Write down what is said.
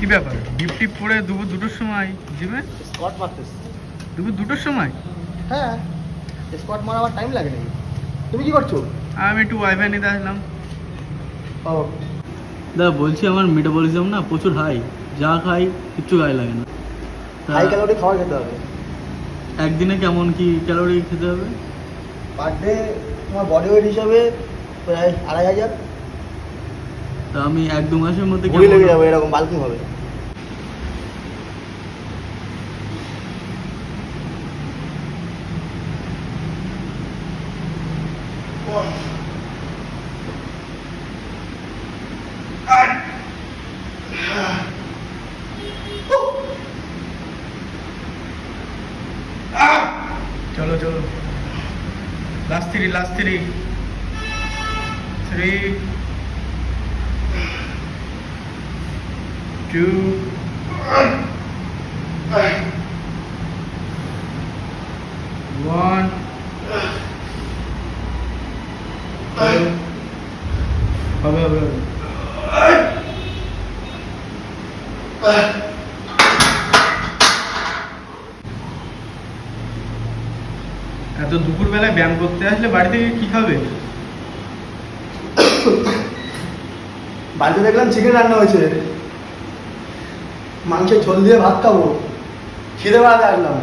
কি ব্যাপার ডিপ টিপ পরে দুপুর 2টোর সময় জিমে? স্কোয়াট মারতেছি। দুপুর 2টোর সময়? হ্যাঁ, স্কোয়াট মারা আমার টাইম লাগে নাকি? তুমি কি করছো? আমি একটু ওয়াইফাই নিতে আসলাম। ও দাদা বলছি আমার মেটাবলিজম না প্রচুর হাই, যা খাই কিচ্ছু গায়ে লাগে না। হাই ক্যালোরি খাবার খেতে হবে। একদিনে কেমন কি ক্যালোরি খেতে হবে? পার ডে তোমার বডি ওয়েট হিসাবে প্রায় 2500। তা আমি 1-2 মাসের মধ্যে ভুঁড়ি লেগে যাবে, এরকম বাল্কিং হবে। চলো চলো, লাস্ট 3 2 1 হবে হবে হবে। এত দুপুরবেলায় ব্যায়াম করতে আসলে বাড়ি থেকে কি খাবে? বাড়িতে দেখলাম চিকেন রান্না হয়েছে, মাংসের ঝোল দিয়ে ভাত খাবো, খিদে বাড়াতে আসলাম।